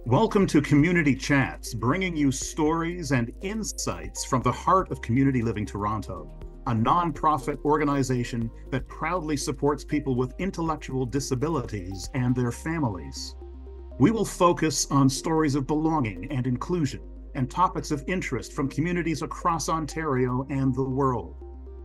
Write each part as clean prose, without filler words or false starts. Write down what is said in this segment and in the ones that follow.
Welcome to Community Chats, bringing you stories and insights from the heart of Community Living Toronto, a nonprofit organization that proudly supports people with intellectual disabilities and their families. We will focus on stories of belonging and inclusion and topics of interest from communities across Ontario and the world.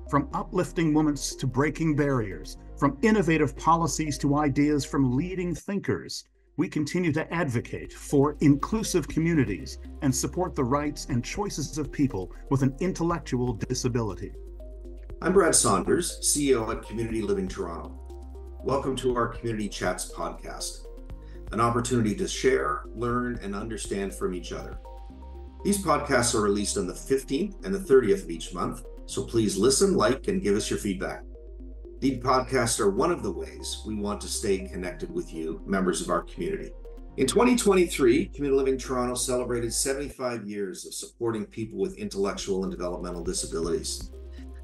From uplifting moments to breaking barriers, from innovative policies to ideas from leading thinkers, we continue to advocate for inclusive communities and support the rights and choices of people with an intellectual disability. I'm Brad Saunders, CEO at Community Living Toronto. Welcome to our Community Chats podcast, an opportunity to share, learn, and understand from each other. These podcasts are released on the 15th and the 30th of each month, so please listen, like, and give us your feedback. These podcasts are one of the ways we want to stay connected with you, members of our community. In 2023, Community Living Toronto celebrated 75 years of supporting people with intellectual and developmental disabilities.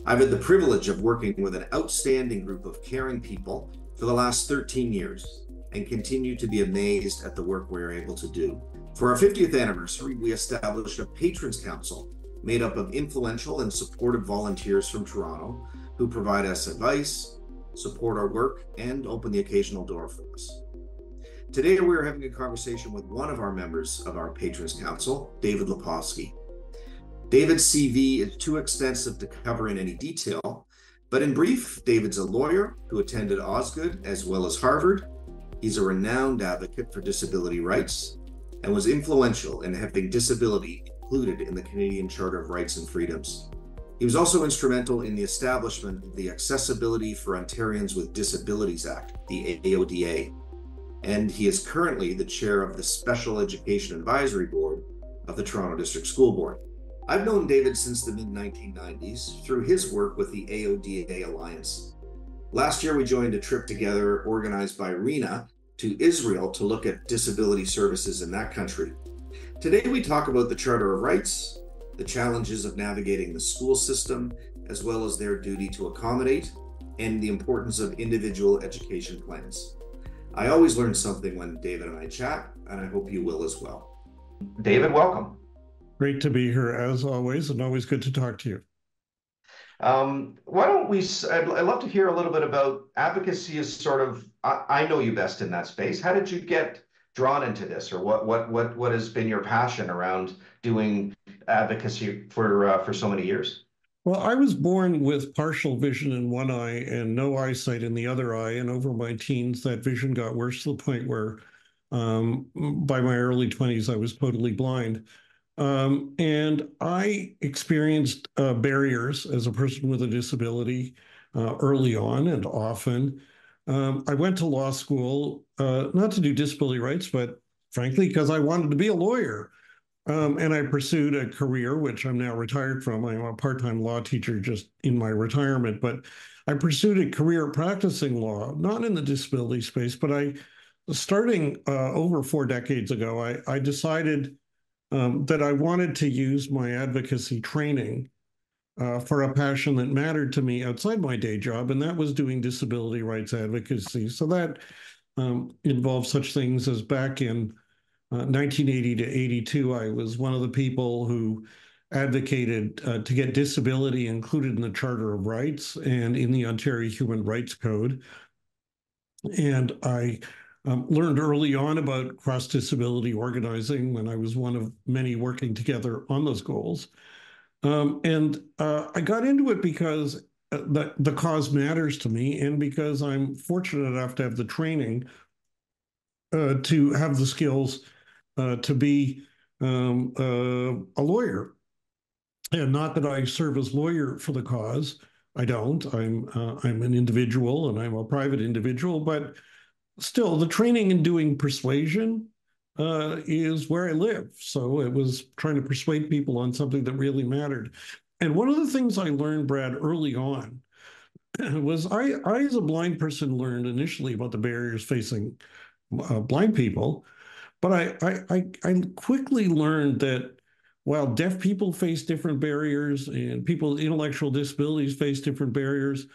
I've had the privilege of working with an outstanding group of caring people for the last 13 years and continue to be amazed at the work we're able to do. For our 50th anniversary, we established a Patrons Council made up of influential and supportive volunteers from Toronto who provide us advice, support our work, and open the occasional door for us. Today, we are having a conversation with one of our members of our Patrons Council, David Lepofsky. David's CV is too extensive to cover in any detail, but in brief, David's a lawyer who attended Osgoode as well as Harvard. He's a renowned advocate for disability rights and was influential in having disability included in the Canadian Charter of Rights and Freedoms. He was also instrumental in the establishment of the Accessibility for Ontarians with Disabilities Act, the AODA, and he is currently the chair of the Special Education Advisory Board of the Toronto District School Board. I've known David since the mid-1990s through his work with the AODA Alliance. Last year, we joined a trip together organized by RENA to Israel to look at disability services in that country. Today, we talk about the Charter of Rights, the challenges of navigating the school system, as well as their duty to accommodate, and the importance of individual education plans. I always learn something when David and I chat, and I hope you will as well. David, welcome. Great to be here as always, and always good to talk to you. Why don't we, I'd love to hear a little bit about advocacy is sort of, I know you best in that space. How did you get drawn into this, or what has been your passion around doing advocacy for so many years? Well, I was born with partial vision in one eye and no eyesight in the other eye. And over my teens, that vision got worse to the point where by my early 20s, I was totally blind. And I experienced barriers as a person with a disability early on and often. I went to law school, not to do disability rights, but frankly, because I wanted to be a lawyer. And I pursued a career, which I'm now retired from. I'm a part-time law teacher just in my retirement, but I pursued a career practicing law, not in the disability space, but starting over 4 decades ago, I decided that I wanted to use my advocacy training for a passion that mattered to me outside my day job, and that was doing disability rights advocacy. So that involved such things as back in 1980 to 82, I was one of the people who advocated to get disability included in the Charter of Rights and in the Ontario Human Rights Code. And I learned early on about cross-disability organizing when I was one of many working together on those goals. I got into it because the cause matters to me, and because I'm fortunate enough to have the training to have the skills to be a lawyer. And not that I serve as lawyer for the cause. I don't. I'm an individual and I'm a private individual, but still the training in doing persuasion is where I live. So it was trying to persuade people on something that really mattered. And one of the things I learned, Brad, early on was I as a blind person learned initially about the barriers facing blind people. But I quickly learned that while deaf people face different barriers and people with intellectual disabilities face different barriers,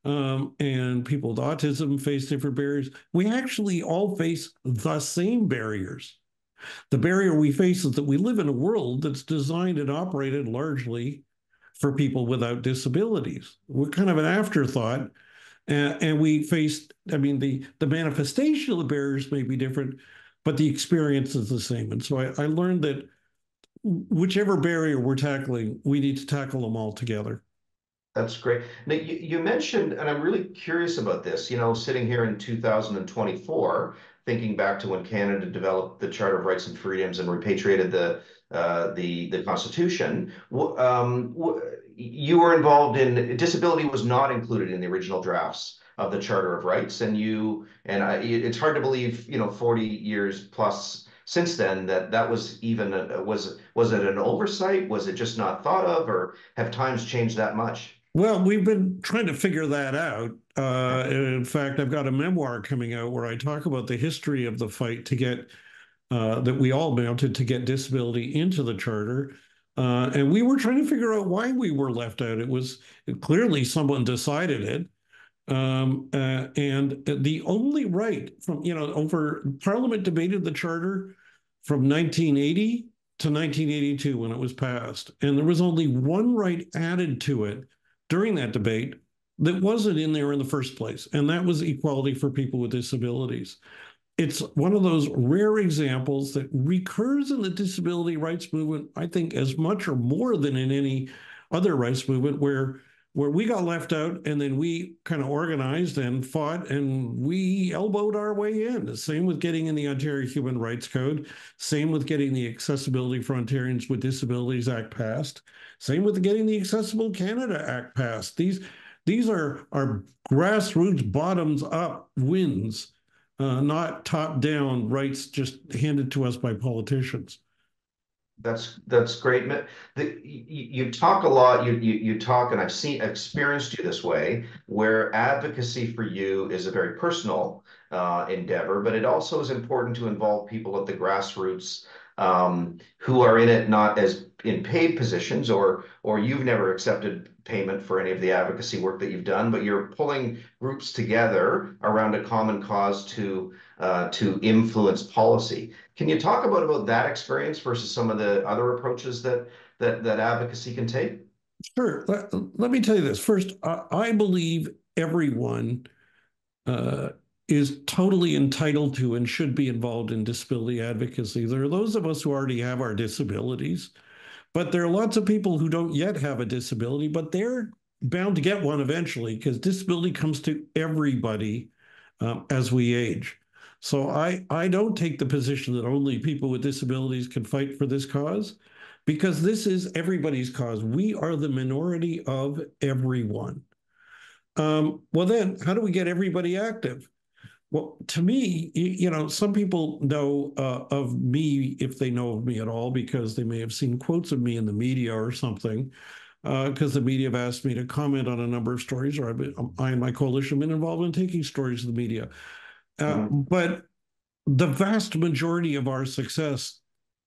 and people with autism face different barriers, we actually all face the same barriers. The barrier we face is that we live in a world that's designed and operated largely for people without disabilities. We're kind of an afterthought, and we face, I mean, the manifestation of the barriers may be different, but the experience is the same. And so I learned that whichever barrier we're tackling, we need to tackle them all together. That's great. Now, you mentioned, and I'm really curious about this, sitting here in 2024, thinking back to when Canada developed the Charter of Rights and Freedoms and repatriated the Constitution. You were involved in disability was not included in the original drafts of the Charter of Rights, and it's hard to believe, 40 years plus since then that was even was it an oversight? Was it just not thought of, or have times changed that much? Well, we've been trying to figure that out. In fact, I've got a memoir coming out where I talk about the history of the fight to get that we all mounted to get disability into the charter. And we were trying to figure out why we were left out. It was clearly someone decided it. And the only right from, over Parliament debated the charter from 1980 to 1982 when it was passed. And there was only one right added to it during that debate that wasn't in there in the first place, and that was equality for people with disabilities. It's one of those rare examples that recurs in the disability rights movement, I think, as much or more than in any other rights movement, where we got left out and then we kind of organized and fought and we elbowed our way in. The same with getting in the Ontario Human Rights Code, same with getting the Accessibility for Ontarians with Disabilities Act passed, same with getting the Accessible Canada Act passed. These are grassroots, bottoms up wins, not top down rights just handed to us by politicians. That's great. You talk a lot. You talk, and I've experienced you this way, where advocacy for you is a very personal endeavor, but it also is important to involve people at the grassroots who are in it not as in paid positions, or you've never accepted payment for any of the advocacy work that you've done, but you're pulling groups together around a common cause to influence policy. Can you talk about that experience versus some of the other approaches that advocacy can take? Sure. Let me tell you this. First, I believe everyone is totally entitled to and should be involved in disability advocacy. There are those of us who already have our disabilities, but there are lots of people who don't yet have a disability, but they're bound to get one eventually because disability comes to everybody as we age. So I don't take the position that only people with disabilities can fight for this cause, because this is everybody's cause. We are the minority of everyone. Well, then, how do we get everybody active? Well, to me, some people know of me, if they know of me at all, because they may have seen quotes of me in the media or something, because the media have asked me to comment on a number of stories, or I and my coalition have been involved in taking stories to the media. But the vast majority of our success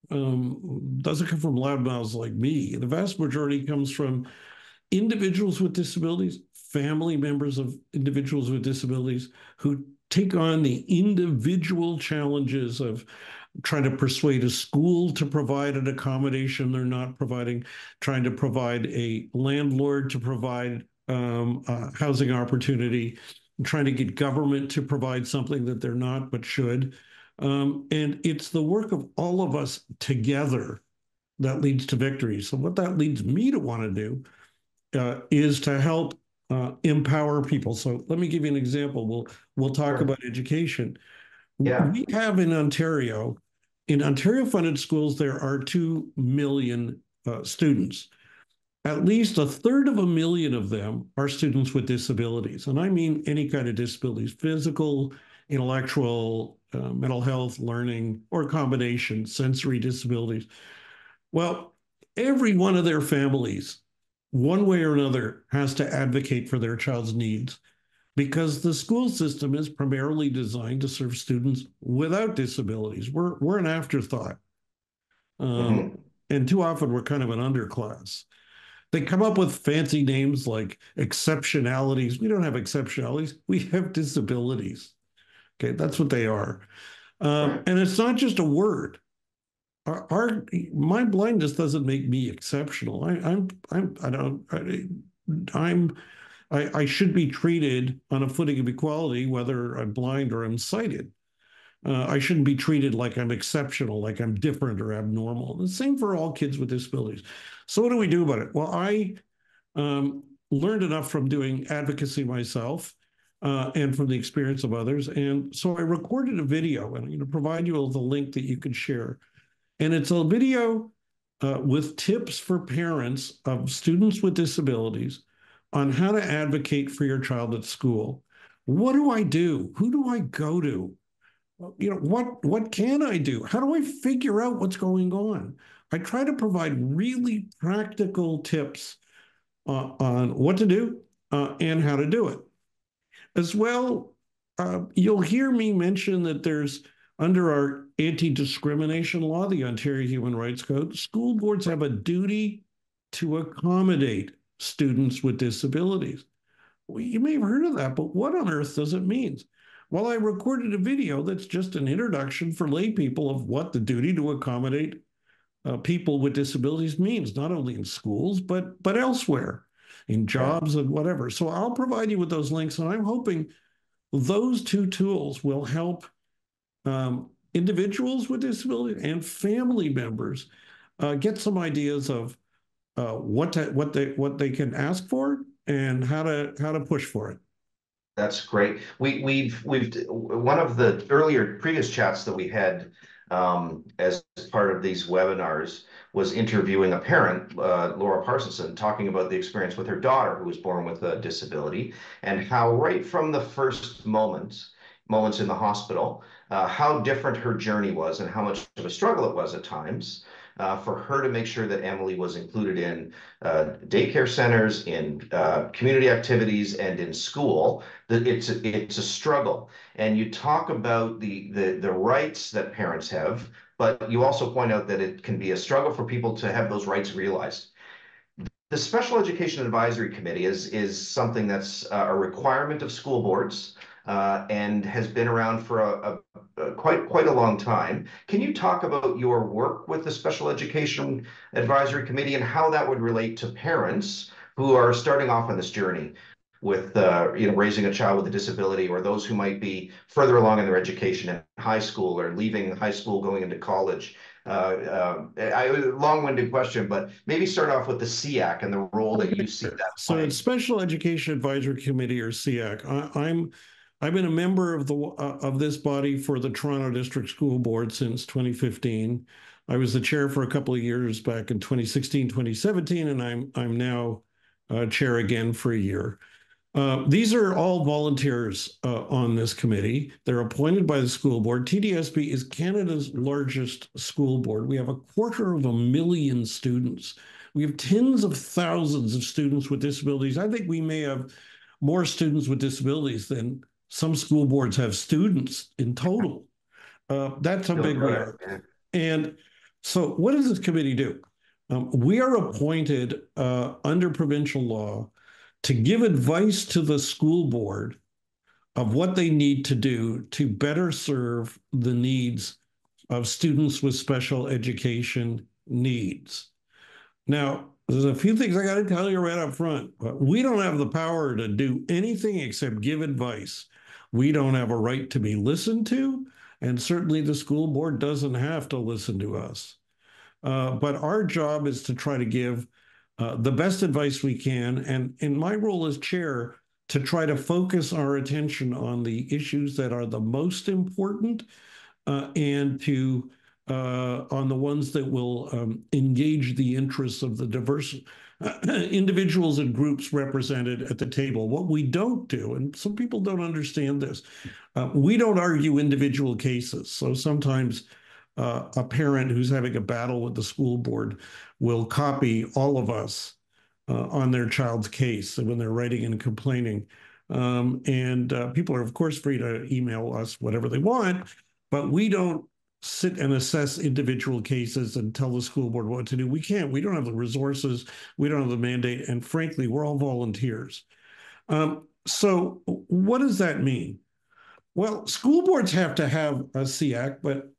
doesn't come from loudmouths like me. The vast majority comes from individuals with disabilities, family members of individuals with disabilities who take on the individual challenges of trying to persuade a school to provide an accommodation they're not providing, trying to provide a landlord to provide a housing opportunity, trying to get government to provide something that they're not but should. And it's the work of all of us together that leads to victory. So what that leads me to want to do is to help empower people. So let me give you an example. We'll talk Sure. about education. Yeah. We have in Ontario-funded schools, there are 2 million students. At least a third of a million of them are students with disabilities. And I mean any kind of disabilities, physical, intellectual, mental health, learning, or combination, sensory disabilities. Well, every one of their families, one way or another, has to advocate for their child's needs, because the school system is primarily designed to serve students without disabilities. We're an afterthought. And too often we're kind of an underclass. They come up with fancy names like exceptionalities. We don't have exceptionalities. We have disabilities. Okay, that's what they are. And it's not just a word. my blindness doesn't make me exceptional. I don't, I should be treated on a footing of equality, whether I'm blind or I'm sighted. I shouldn't be treated like I'm exceptional, like I'm different or abnormal. The same for all kids with disabilities. So what do we do about it? Well, I learned enough from doing advocacy myself and from the experience of others. And so I recorded a video, and I'm going to provide you with a link that you can share. And it's a video with tips for parents of students with disabilities on how to advocate for your child at school. What do I do? Who do I go to? What can I do? How do I figure out what's going on? I try to provide really practical tips on what to do and how to do it. As well, you'll hear me mention that there's, under our anti-discrimination law, the Ontario Human Rights Code, school boards have a duty to accommodate students with disabilities. Well, you may have heard of that, but what on earth does it mean? Well, I recorded a video that's just an introduction for lay people of what the duty to accommodate people with disabilities means, not only in schools, but elsewhere, in jobs and whatever. So I'll provide you with those links, and I'm hoping those two tools will help individuals with disabilities and family members get some ideas of what they can ask for and how to push for it. That's great. We've one of the earlier previous chats that we had as part of these webinars was interviewing a parent, Laura Parsonson, talking about the experience with her daughter who was born with a disability, and how right from the first moments in the hospital, how different her journey was and how much of a struggle it was at times. For her to make sure that Emily was included in daycare centers, in community activities, and in school. It's a struggle. And you talk about the rights that parents have, but you also point out that it can be a struggle for people to have those rights realized. The Special Education Advisory Committee is something that's a requirement of school boards and has been around for quite a long time. Can you talk about your work with the Special Education Advisory Committee and how that would relate to parents who are starting off on this journey with raising a child with a disability, or those who might be further along in their education in high school or leaving high school going into college? Long-winded question, but maybe start off with the SEAC and the role that you see that So playing. it's Special Education Advisory Committee, or SEAC. I've been a member of this body for the Toronto District School Board since 2015. I was the chair for a couple of years back in 2016, 2017, and I'm now chair again for a year. These are all volunteers on this committee. They're appointed by the school board. TDSB is Canada's largest school board. We have 250,000 students. We have tens of thousands of students with disabilities. I think we may have more students with disabilities than some school boards have students in total. That's how big we are. And so what does this committee do? We are appointed under provincial law to give advice to the school board of what they need to do to better serve the needs of students with special education needs. Now, there's a few things I got to tell you right up front. We don't have the power to do anything except give advice. We don't have a right to be listened to, and certainly the school board doesn't have to listen to us. But our job is to try to give the best advice we can, and in my role as chair, to try to focus our attention on the issues that are the most important and to on the ones that will engage the interests of the diverse individuals and groups represented at the table. What we don't do, and some people don't understand this, we don't argue individual cases. So sometimes a parent who's having a battle with the school board will copy all of us on their child's case when they're writing and complaining. People are, of course, free to email us whatever they want, but we don't sit and assess individual cases and tell the school board what to do. We can't. We don't have the resources. We don't have the mandate. And frankly, we're all volunteers. So what does that mean? Well, school boards have to have a SEAC, but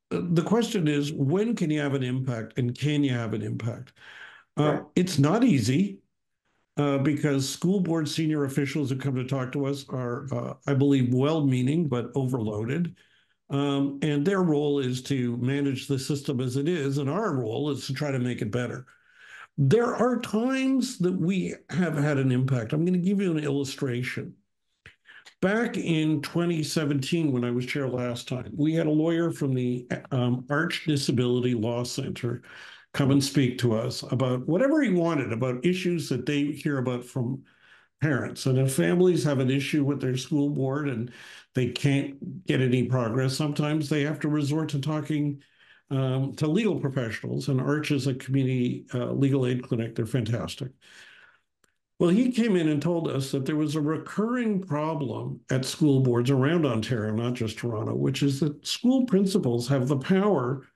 the question is, when can you have an impact, and can you have an impact? Right. It's not easy because school board senior officials who come to talk to us are, I believe, well-meaning but overloaded. And their role is to manage the system as it is, and our role is to try to make it better. There are times that we have had an impact. I'm going to give you an illustration. Back in 2017, when I was chair last time, we had a lawyer from the Arch Disability Law Center come and speak to us about whatever he wanted, about issues that they hear about from parents. And if families have an issue with their school board and they can't get any progress, sometimes they have to resort to talking to legal professionals. And Arch is a community legal aid clinic. They're fantastic. Well, he came in and told us that there was a recurring problem at school boards around Ontario, not just Toronto, which is that school principals have the power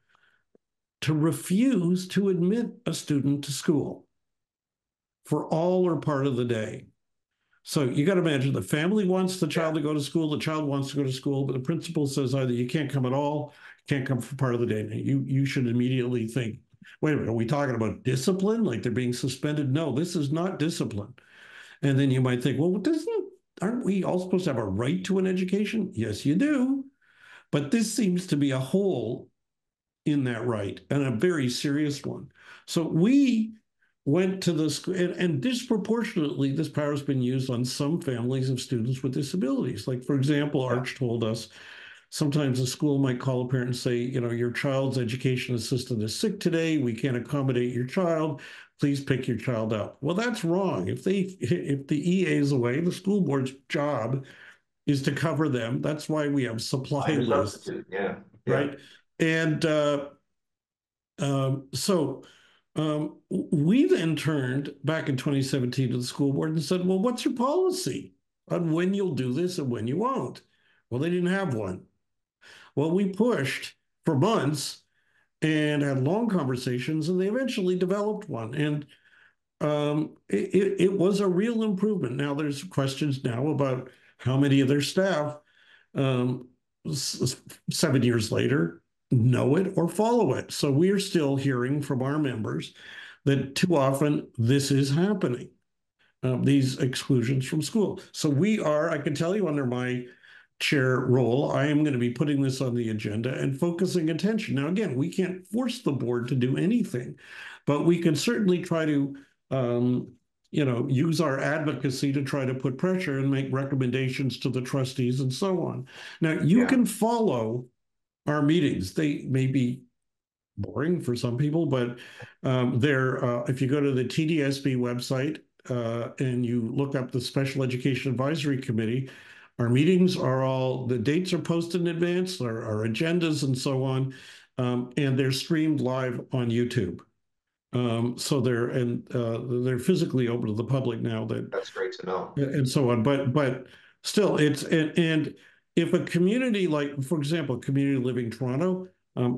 to refuse to admit a student to school for all or part of the day. So you got to imagine the family wants the child to go to school, the child wants to go to school, but the principal says either you can't come at all, can't come for part of the day. Now, you should immediately think, wait a minute, are we talking about discipline? Like they're being suspended? No, this is not discipline. And then you might think, well, aren't we all supposed to have a right to an education? Yes, you do. But this seems to be a hole in that right, and a very serious one. So we went to the school, and disproportionately, this power has been used on some families of students with disabilities. Like, for example, Arch told us sometimes a school might call a parent and say, your child's education assistant is sick today. We can't accommodate your child. Please pick your child up. Well, that's wrong. If the EA is away, the school board's job is to cover them. That's why we have supply lists. Yeah. Right. And we then turned back in 2017 to the school board and said, well, what's your policy on when you'll do this and when you won't? Well, they didn't have one. Well, we pushed for months and had long conversations, and they eventually developed one. And it was a real improvement. Now there's questions now about how many of their staff, 7 years later, know it or follow it. So we are still hearing from our members that too often this is happening, these exclusions from school. So I can tell you under my chair role, I am going to be putting this on the agenda and focusing attention. Now, again, we can't force the board to do anything, but we can certainly try to use our advocacy to try to put pressure and make recommendations to the trustees and so on. Now, you can follow our meetings. They may be boring for some people, but if you go to the TDSB website and you look up the Special Education Advisory Committee, our meetings the dates are posted in advance, our agendas and so on, and they're streamed live on YouTube. So they're physically open to the public now. That's great to know. And so on, but still, and if a community like, for example, Community Living Toronto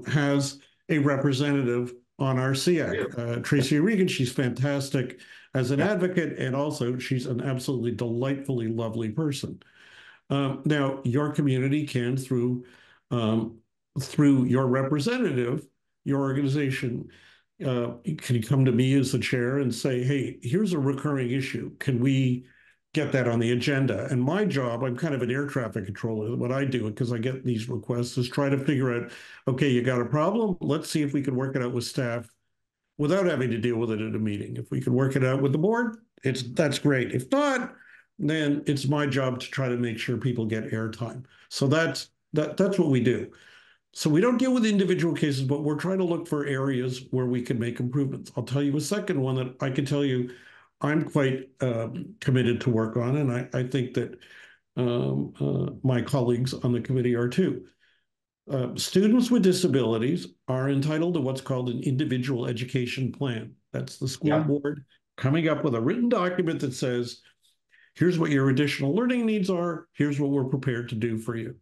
has a representative on our SEAC, Tracy Regan, she's fantastic as an advocate, and also she's an absolutely delightfully lovely person. Now, your community can, through your representative, your organization, can come to me as the chair and say, hey, here's a recurring issue. Can we get that on the agenda? And my job, I'm kind of an air traffic controller. What I do, because I get these requests, is try to figure out, okay, you got a problem? Let's see if we can work it out with staff without having to deal with it at a meeting. If we can work it out with the board, that's great. If not, then it's my job to try to make sure people get airtime. So that's what we do. So we don't deal with individual cases, but we're trying to look for areas where we can make improvements. I'll tell you a second one that I can tell you I'm quite committed to work on, and I think that my colleagues on the committee are too. Students with disabilities are entitled to what's called an individual education plan. That's the school board coming up with a written document that says, here's what your additional learning needs are, here's what we're prepared to do for you.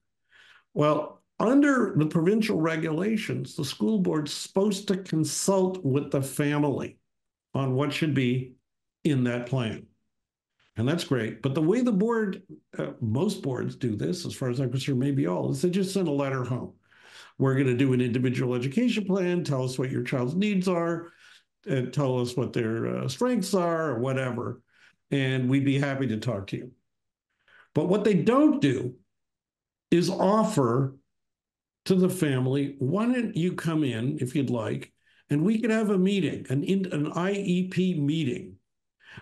Well, under the provincial regulations, the school board's supposed to consult with the family on what should be in that plan. And that's great. But the way the board, most boards do this, as far as I'm concerned, maybe all, is they just send a letter home. we're going to do an individual education plan, tell us what your child's needs are, and tell us what their strengths are or whatever, and we'd be happy to talk to you. But what they don't do is offer to the family, why don't you come in if you'd like, and we could have a meeting, an IEP meeting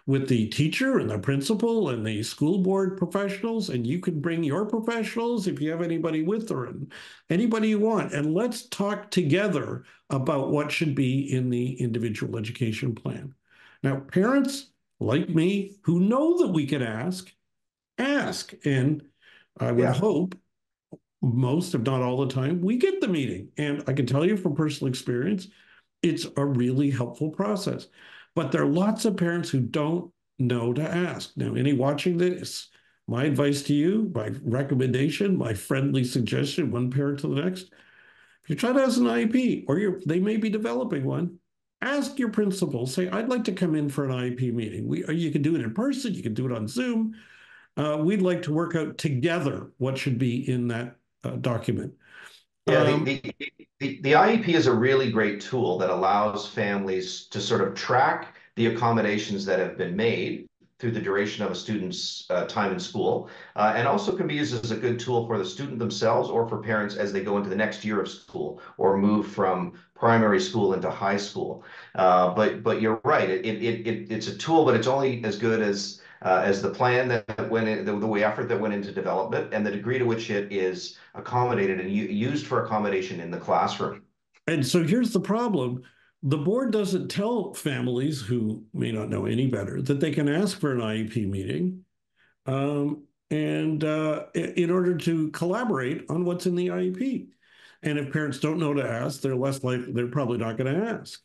with the teacher and the principal and the school board professionals, and you can bring your professionals if you have anybody with her and anybody you want, and let's talk together about what should be in the individual education plan. Now, parents like me who know that we could ask, and I would hope most, if not all the time, we get the meeting. And I can tell you from personal experience, it's a really helpful process. But there are lots of parents who don't know to ask. Now, any watching this, my advice to you, my recommendation, my friendly suggestion, one parent to the next, if you try to ask an IEP, or they may be developing one, ask your principal, say, I'd like to come in for an IEP meeting. You can do it in person, you can do it on Zoom. We'd like to work out together what should be in that document. Yeah, the IEP is a really great tool that allows families to sort of track the accommodations that have been made through the duration of a student's time in school, and also can be used as a good tool for the student themselves or for parents as they go into the next year of school or move from primary school into high school. But you're right, it's a tool, but it's only as good as the plan that went in, the way effort that went into development, and the degree to which it is accommodated and used for accommodation in the classroom. And so here's the problem. The board doesn't tell families who may not know any better that they can ask for an IEP meeting in order to collaborate on what's in the IEP. And if parents don't know to ask, they're less likely, they're probably not going to ask.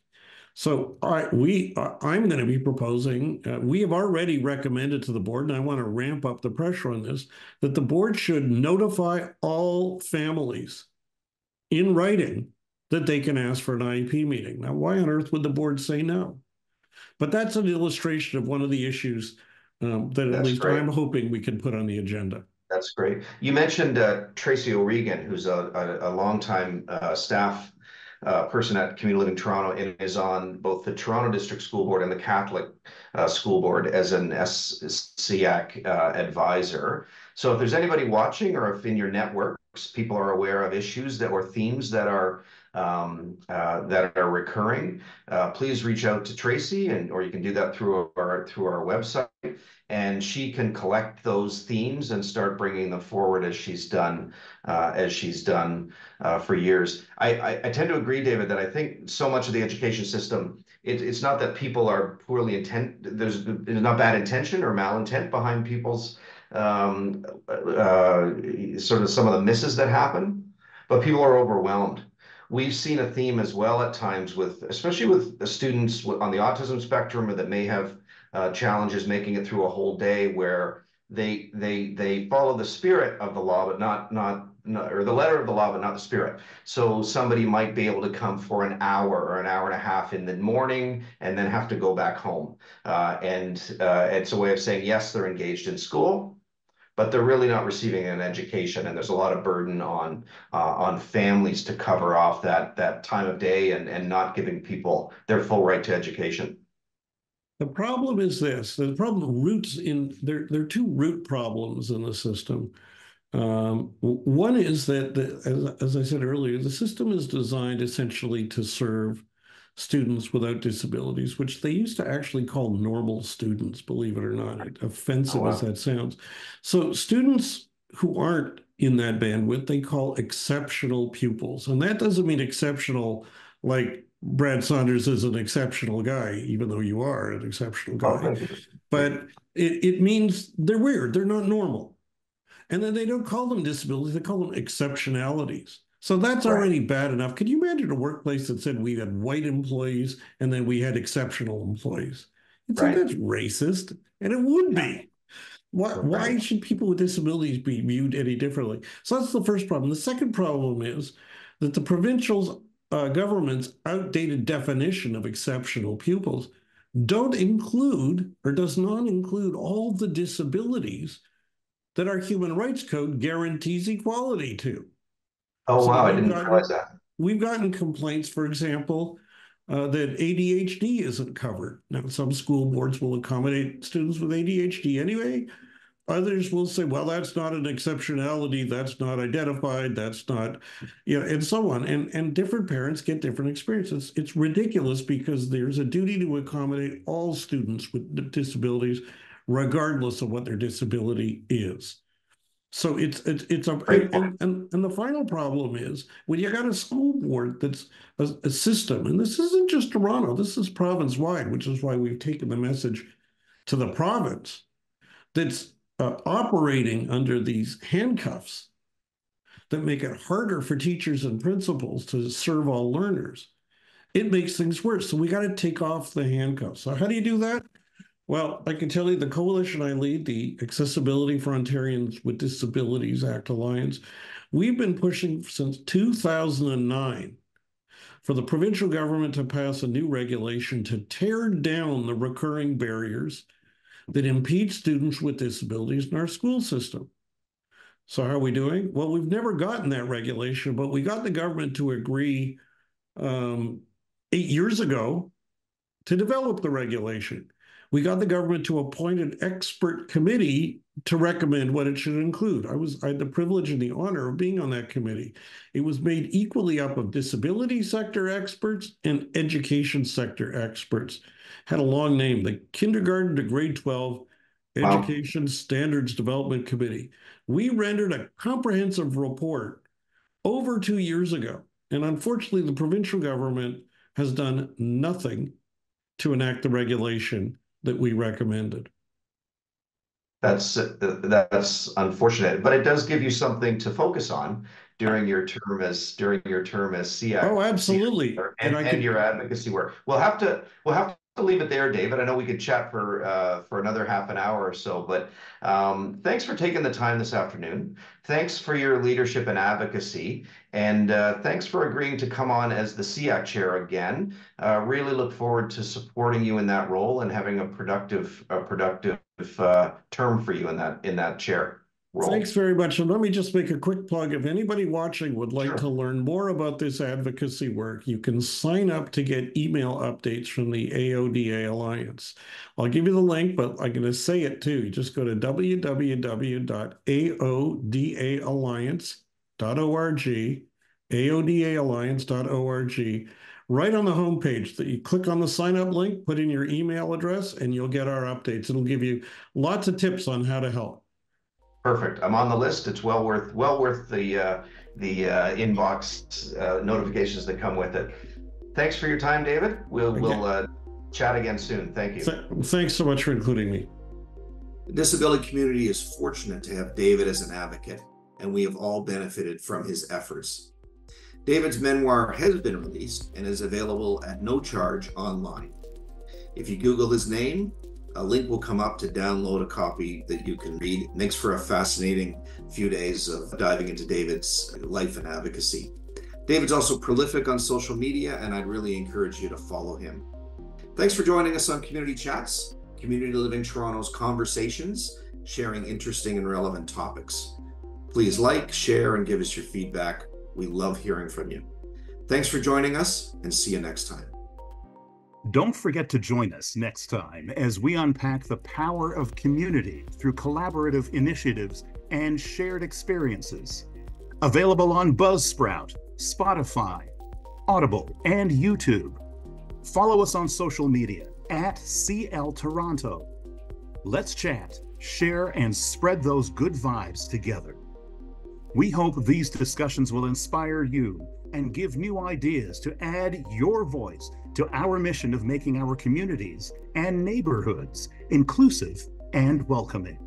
So I'm going to be proposing, we have already recommended to the board, and I want to ramp up the pressure on this, that the board should notify all families in writing that they can ask for an IEP meeting. Now, why on earth would the board say no? But that's an illustration of one of the issues that at least I'm hoping we can put on the agenda. That's great. You mentioned Tracy O'Regan, who's a longtime staff person at Community Living Toronto, and is on both the Toronto District School Board and the Catholic School Board as an SCAC advisor. So if there's anybody watching, or if in your networks people are aware of issues or themes that are recurring, please reach out to Tracy, or you can do that through our website, and she can collect those themes and start bringing them forward as she's done for years. I tend to agree, David, that I think so much of the education system, it's not that people are poorly intent. There's not bad intention or malintent behind people's sort of some of the misses that happen, but people are overwhelmed. We've seen a theme as well at times especially with the students on the autism spectrum, or that may have challenges making it through a whole day, where they follow the spirit of the law, but not or the letter of the law, but not the spirit. So somebody might be able to come for an hour or an hour and a half in the morning and then have to go back home. And it's a way of saying, yes, they're engaged in school, but they're really not receiving an education. And there's a lot of burden on families to cover off that time of day and not giving people their full right to education. The problem is this. The problem roots in, there are two root problems in the system. One is that, as I said earlier, the system is designed essentially to serve students without disabilities, which they used to actually call normal students, believe it or not, offensive as that sounds. So students who aren't in that bandwidth, they call exceptional pupils. And that doesn't mean exceptional like Brad Saunders is an exceptional guy, even though you are an exceptional guy. But it means they're weird, they're not normal. And then they don't call them disabilities, they call them exceptionalities. So that's already bad enough. Could you imagine a workplace that said we had white employees and then we had exceptional employees? It's like, that's racist, and it would be. Why should people with disabilities be viewed any differently? So that's the first problem. The second problem is that the provincial government's outdated definition of exceptional pupils does not include all the disabilities that our human rights code guarantees equality to. Oh, So wow, I didn't realize that. we've gotten complaints, for example, that ADHD isn't covered. Now, some school boards will accommodate students with ADHD anyway. Others will say, well, that's not an exceptionality, that's not identified, that's not, and so on. And different parents get different experiences. It's ridiculous because there's a duty to accommodate all students with disabilities, regardless of what their disability is. So it's a Great point. and the final problem is when you got a school board that's a system, and this isn't just Toronto, this is province wide, which is why we've taken the message to the province that's operating under these handcuffs that make it harder for teachers and principals to serve all learners. It makes things worse. So we got to take off the handcuffs. So how do you do that? Well, I can tell you the coalition I lead, the Accessibility for Ontarians with Disabilities Act Alliance, we've been pushing since 2009 for the provincial government to pass a new regulation to tear down the recurring barriers that impede students with disabilities in our school system. So how are we doing? Well, we've never gotten that regulation, but we got the government to agree 8 years ago to develop the regulation. We got the government to appoint an expert committee to recommend what it should include. I had the privilege and the honor of being on that committee. It was made equally up of disability sector experts and education sector experts. Had a long name, the Kindergarten to Grade 12 Education Standards Development Committee. We rendered a comprehensive report over 2 years ago. And unfortunately, the provincial government has done nothing to enact the regulation that we recommended. That's unfortunate, but it does give you something to focus on during your term as SEAC. Oh, absolutely. And your advocacy work. We'll have to leave it there, David. I know we could chat for another half an hour or so, but thanks for taking the time this afternoon. Thanks for your leadership and advocacy, and thanks for agreeing to come on as the SEAC chair again. Really look forward to supporting you in that role and having a productive term for you in that chair role. Thanks very much. And let me just make a quick plug. If anybody watching would like to learn more about this advocacy work, you can sign up to get email updates from the AODA Alliance. I'll give you the link, but I'm going to say it too. You just go to www.aodaalliance.org, aodaalliance.org. Right on the homepage, that you click on the sign up link, put in your email address, and you'll get our updates. It'll give you lots of tips on how to help. Perfect. I'm on the list. It's well worth the inbox notifications that come with it. Thanks for your time, David. We'll chat again soon. Thank you. Thanks so much for including me. The disability community is fortunate to have David as an advocate, and we have all benefited from his efforts. David's memoir has been released and is available at no charge online. If you Google his name, a link will come up to download a copy that you can read. It makes for a fascinating few days of diving into David's life and advocacy. David's also prolific on social media, and I'd really encourage you to follow him. Thanks for joining us on Community Chats, Community Living Toronto's conversations, sharing interesting and relevant topics. Please like, share, and give us your feedback. We love hearing from you. Thanks for joining us, and see you next time. Don't forget to join us next time as we unpack the power of community through collaborative initiatives and shared experiences. Available on Buzzsprout, Spotify, Audible, and YouTube. Follow us on social media at CL Toronto. Let's chat, share, and spread those good vibes together. We hope these discussions will inspire you and give new ideas to add your voice to our mission of making our communities and neighborhoods inclusive and welcoming.